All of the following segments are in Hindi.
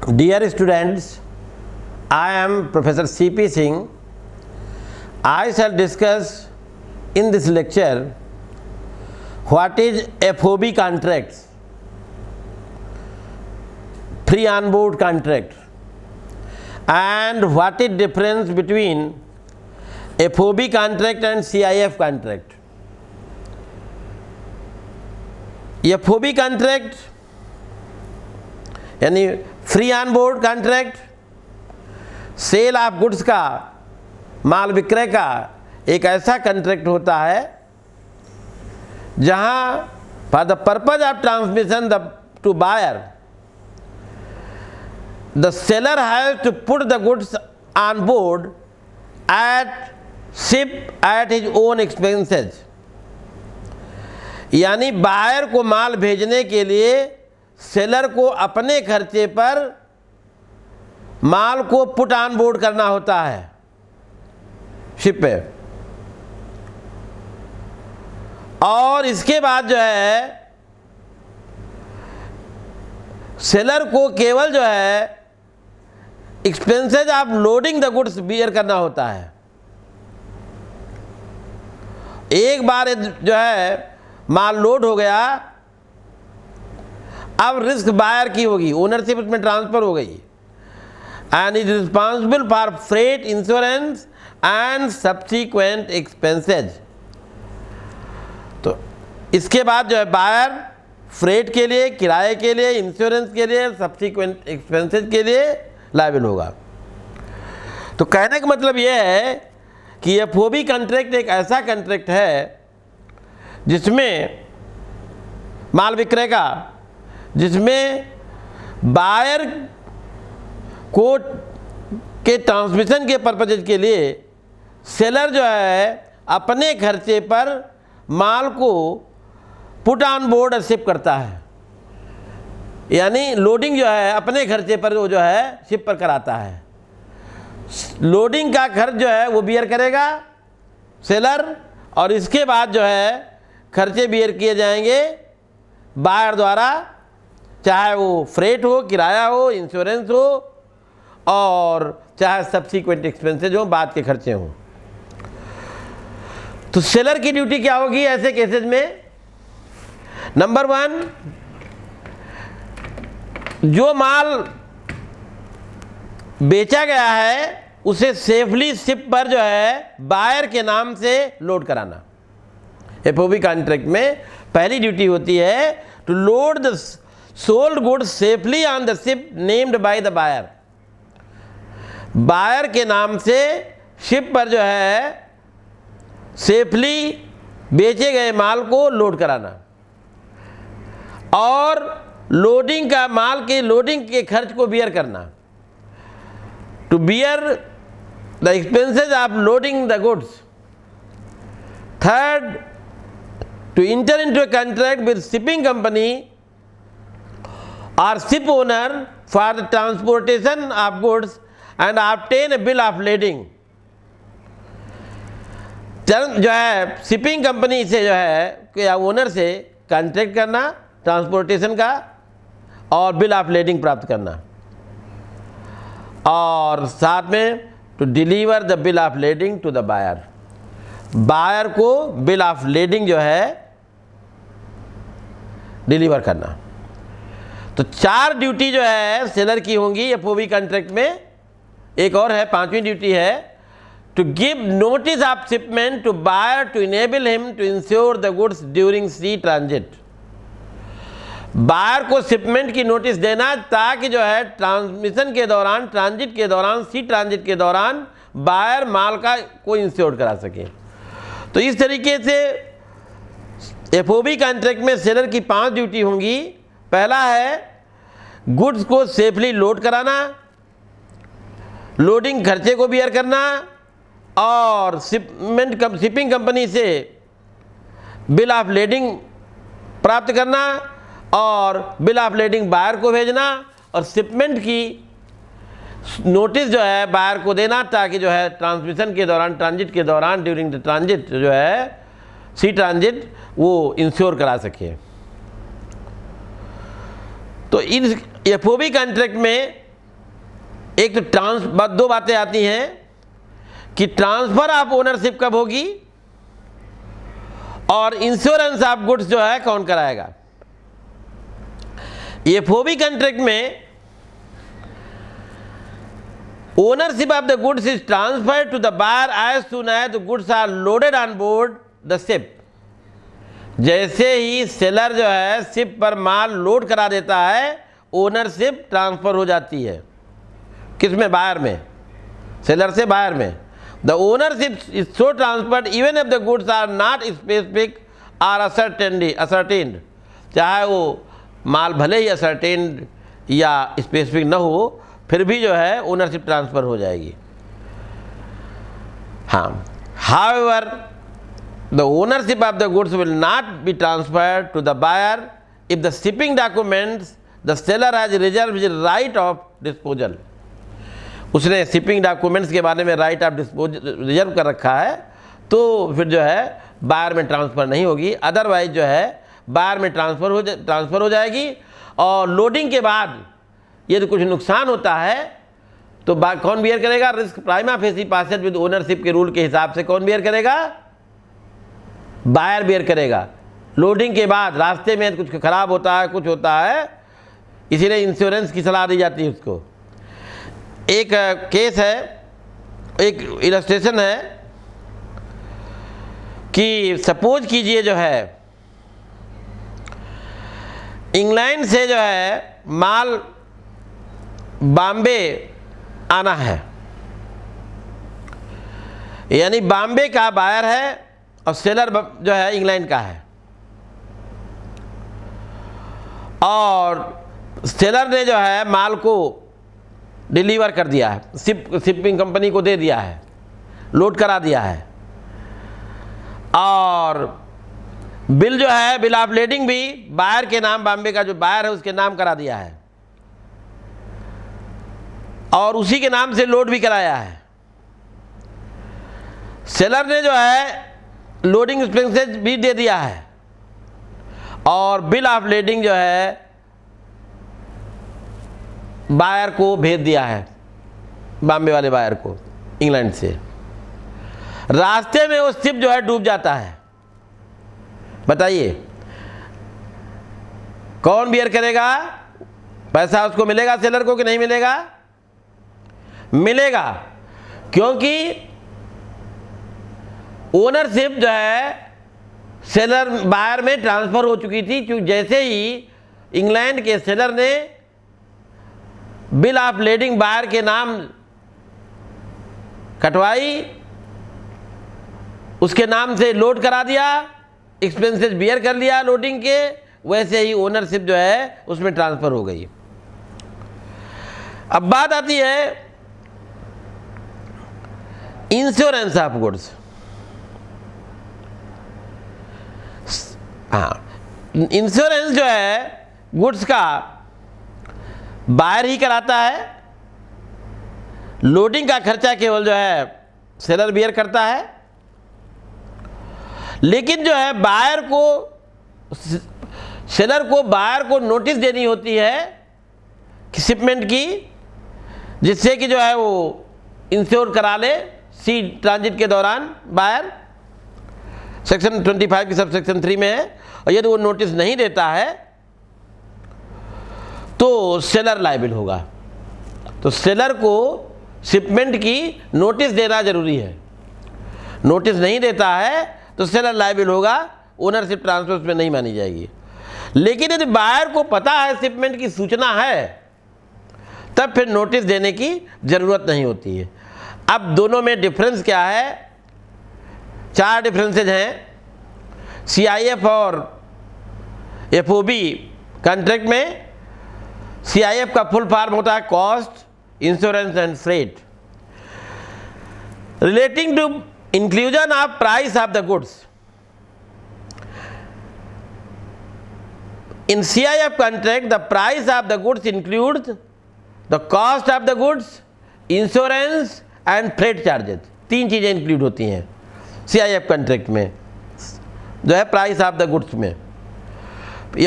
Dear students, I am Professor C.P. Singh. I shall discuss in this lecture what is FOB contracts, free on board contract, and what is difference between FOB contract and CIF contract. FOB contract यानी free on board contract, sale of goods का, माल विक्रय का एक ऐसा कॉन्ट्रैक्ट होता है जहां for the purpose of transmission to buyer the seller has to put the goods on board at ship at his own expenses. यानी बायर को माल भेजने के लिए सेलर को अपने खर्चे पर माल को पुट ऑन बोर्ड करना होता है शिप पे, और इसके बाद जो है सेलर को केवल जो है expenses of loading the goods bear करना होता है। एक बार जो है माल लोड हो गया, अब रिस्क बायर की होगी, ओनरशिप उसमें ट्रांसफर हो गई, and is responsible for freight, insurance and subsequent expenses. तो इसके बाद जो है बायर फ्रेट के लिए, किराए के लिए, इंश्योरेंस के लिए, सब्सिक्वेंट एक्सपेंसेज के लिए लायबल होगा। तो कहने का मतलब यह है कि FOB कॉन्ट्रैक्ट एक ऐसा कॉन्ट्रैक्ट है जिसमें माल विक्रय का, जिसमें बायर को के ट्रांसमिशन के पर्पज के लिए सेलर जो है अपने खर्चे पर माल को पुट ऑन बोर्ड और शिप करता है। यानी लोडिंग जो है अपने खर्चे पर वो जो है शिप पर कराता है। लोडिंग का खर्च जो है वो बियर करेगा सेलर, और इसके बाद जो है खर्चे बियर किए जाएंगे बायर द्वारा, चाहे वो फ्रेट हो, किराया हो, इंश्योरेंस हो, और चाहे सब्सिक्वेंट एक्सपेंसेज हो, बाद के खर्चे हों। तो सेलर की ड्यूटी क्या होगी ऐसे केसेस में? नंबर 1, जो माल बेचा गया है उसे सेफली शिप पर जो है बायर के नाम से लोड कराना। FOB कॉन्ट्रैक्ट में पहली ड्यूटी होती है to load the sold goods safely on the ship named by the buyer. Buyer के नाम से शिप पर जो है सेफली बेचे गए माल को लोड कराना, और लोडिंग का, माल के लोडिंग के खर्च को बियर करना, to bear the expenses of loading the goods. Third, to enter into a contract with shipping company or ship owner for the transportation of goods and obtain a bill of lading। जो है शिपिंग कंपनी से जो है या ओनर से कॉन्ट्रैक्ट करना ट्रांसपोर्टेशन का, और बिल ऑफ लेडिंग प्राप्त करना, और साथ में to deliver the bill of lading to the buyer. Buyer को बिल ऑफ लेडिंग जो है डिलीवर करना। तो 4 ड्यूटी जो है सेलर की होंगी FOB कॉन्ट्रैक्ट में। एक और है, 5वीं ड्यूटी है to give notice of shipment to buyer to enable him to insure the goods during sea transit. Buyer को शिपमेंट की नोटिस देना ताकि जो है ट्रांसमिशन के दौरान, ट्रांजिट के दौरान, सी ट्रांजिट के दौरान बायर माल का को इंश्योर करा सके। तो इस तरीके से FOB कॉन्ट्रैक्ट में सेलर की 5 ड्यूटी होंगी। पहला है गुड्स को सेफली लोड कराना, लोडिंग खर्चे को बियर करना, और शिपिंग कंपनी से बिल ऑफ लेडिंग प्राप्त करना, और बिल ऑफ लेडिंग बायर को भेजना, और शिपमेंट की नोटिस जो है बायर को देना ताकि जो है ट्रांसमिशन के दौरान, ट्रांजिट के दौरान, ड्यूरिंग द ट्रांजिट जो है सी ट्रांजिट, वो इंश्योर करा सके। तो इन FOB कॉन्ट्रैक्ट में एक तो दो बातें आती हैं कि ट्रांसफर ऑफ ओनरशिप कब होगी और इंश्योरेंस ऑफ गुड्स जो है कौन कराएगा। एफओबी कॉन्ट्रैक्ट में ownership of the goods is transferred to the buyer as soon as the goods are loaded on board the ship। जैसे ही सेलर जो है शिप पर माल लोड करा देता है ओनरशिप ट्रांसफर हो जाती है। किसमें? बायर में, सेलर से बायर में। The ownership is so transferred even if the goods are not specific or ascertained, चाहे वो माल भले ही असर्टेन्ड या स्पेसिफिक न हो, फिर भी जो है ओनरशिप ट्रांसफर हो जाएगी। हाँ, however the ownership of the goods will not be transferred to the buyer if the shipping documents the seller has reserve his right of disposal. उसने शिपिंग डॉक्यूमेंट्स के बारे में राइट ऑफ डिस्पोजल रिजर्व कर रखा है, तो फिर जो है बायर में ट्रांसफ़र नहीं होगी। अदरवाइज जो है बायर में ट्रांसफ़र हो जाएगी। और लोडिंग के बाद यदि कुछ नुकसान होता है तो कौन बियर करेगा? Risk prima facie passes with ownership के रूल के हिसाब से कौन बियर करेगा? बायर बियर करेगा। लोडिंग के बाद रास्ते में कुछ खराब होता है, कुछ होता है, इसीलिए इंश्योरेंस की सलाह दी जाती है उसको। एक केस है, एक इलस्ट्रेशन है कि सपोज कीजिए जो है इंग्लैंड से जो है माल बॉम्बे आना है, यानी बॉम्बे का बायर है और सेलर जो है इंग्लैंड का है, और सेलर ने जो है माल को डिलीवर कर दिया है, शिपिंग कंपनी को दे दिया है, लोड करा दिया है, और बिल जो है बिल ऑफ लेडिंग भी बायर के नाम, बॉम्बे का जो बायर है उसके नाम करा दिया है, और उसी के नाम से लोड भी कराया है। सेलर ने जो है लोडिंग एक्सपेंसेस भी दे दिया है, और बिल ऑफ लेडिंग जो है बायर को भेज दिया है, बॉम्बे वाले बायर को इंग्लैंड से। रास्ते में वो शिप जो है डूब जाता है। बताइए कौन बियर करेगा? पैसा उसको मिलेगा सेलर को कि नहीं मिलेगा? मिलेगा, क्योंकि ओनरशिप जो है सेलर बायर में ट्रांसफ़र हो चुकी थी। क्योंकि जैसे ही इंग्लैंड के सेलर ने बिल ऑफ लेडिंग बायर के नाम कटवाई, उसके नाम से लोड करा दिया, एक्सपेंसेस बियर कर लिया लोडिंग के, वैसे ही ओनरशिप जो है उसमें ट्रांसफ़र हो गई। अब बात आती है इंश्योरेंस ऑफ गुड्स। हाँ, इंश्योरेंस जो है गुड्स का बायर ही कराता है, लोडिंग का खर्चा केवल जो है सेलर बियर करता है। लेकिन जो है बायर को, सेलर को बायर को नोटिस देनी होती है कि शिपमेंट की, जिससे कि जो है वो इंश्योर करा ले सी ट्रांजिट के दौरान। बायर सेक्शन 25 की सब सेक्शन 3 में है, और यदि वो नोटिस नहीं देता है तो सेलर लायबिल होगा। तो सेलर को शिपमेंट की नोटिस देना जरूरी है। नोटिस नहीं देता है तो सेलर लायबिल होगा, ओनरशिप ट्रांसफर में नहीं मानी जाएगी। लेकिन यदि बायर को पता है शिपमेंट की सूचना है, तब फिर नोटिस देने की ज़रूरत नहीं होती है। अब दोनों में डिफरेंस क्या है? 4 डिफरेंसेज हैं। CIF और FOB कॉन्ट्रैक्ट में CIF का फुल फॉर्म होता है cost, insurance and freight. Relating to inclusion of price of the goods, in CIF contract the price of the goods includes the cost of the goods, insurance and freight charges। 3 चीज़ें इंक्लूड होती हैं CIF कॉन्ट्रैक्ट में, जो है प्राइस ऑफ द गुड्स में।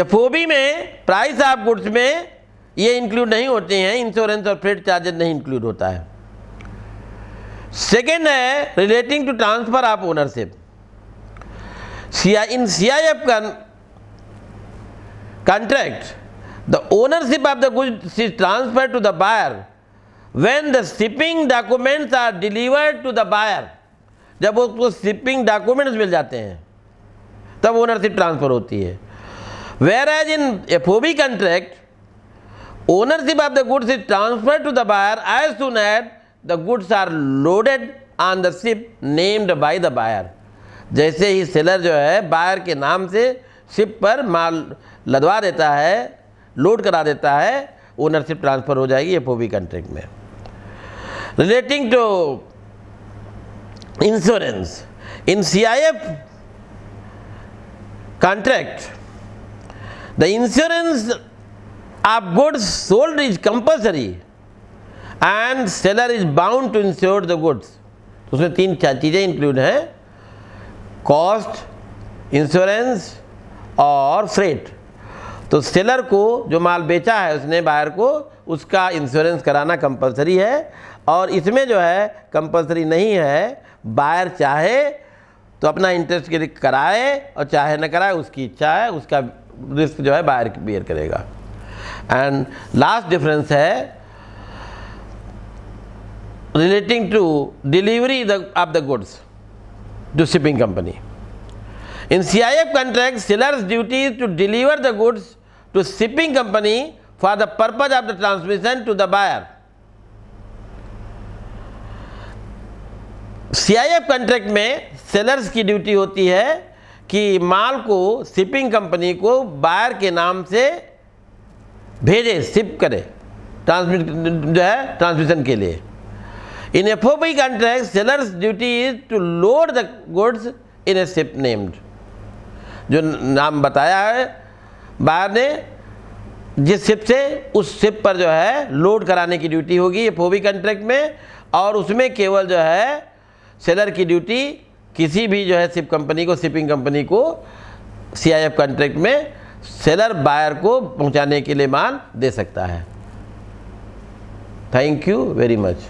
FOB में प्राइस ऑफ गुड्स में ये इंक्लूड नहीं होते हैं, इंश्योरेंस और फ्रेट चार्जेस नहीं इंक्लूड होता है। सेकेंड है relating to transfer of ownership. In CIF contract, the ownership of the goods is transferred to the buyer when the shipping documents are delivered to the buyer। जब उसको शिपिंग डॉक्यूमेंट्स मिल जाते हैं तब ओनरशिप ट्रांसफर होती है। Whereas in FOB contract, ownership of the goods is transferred to the buyer as soon as the goods are loaded on the ship named by the buyer। जैसे ही सेलर जो है बायर के नाम से शिप पर माल लदवा देता है, लोड करा देता है, ओनरशिप ट्रांसफ़र हो जाएगी FOB कॉन्ट्रैक्ट में। Relating to insurance, in CIF contract the insurance of goods sold is compulsory and seller is bound to insure the goods. उसमें 3 चीज़ें इंक्लूड हैं, कॉस्ट, इंश्योरेंस और फ्रेट। तो सेलर को जो माल बेचा है उसने बायर को, उसका इंश्योरेंस कराना कंपलसरी है। और इसमें जो है कंपलसरी नहीं है, बायर चाहे तो अपना इंटरेस्ट के लिए कराए और चाहे न कराए, उसकी इच्छा है, उसका रिस्क जो है बायर बेयर करेगा। एंड लास्ट डिफरेंस है relating to delivery of the goods to shipping company. In CIF contract, seller's duty is to deliver the goods to shipping company for the purpose of the transmission to the buyer. CIF contract में सेलर्स की ड्यूटी होती है कि माल को शिपिंग कंपनी को बायर के नाम से भेजे, शिप करे, ट्रांसमिट जो है ट्रांसमिशन के लिए। In FOB contract, seller's duty is to load the goods in a ship named। जो नाम बताया है बायर ने, जिस शिप से उस शिप पर जो है लोड कराने की ड्यूटी होगी FOB कॉन्ट्रैक्ट में। और उसमें केवल जो है सेलर की ड्यूटी किसी भी जो है शिप कंपनी को, शिपिंग कंपनी को CIF कॉन्ट्रैक्ट में सेलर बायर को पहुंचाने के लिए माल दे सकता है। Thank you very much.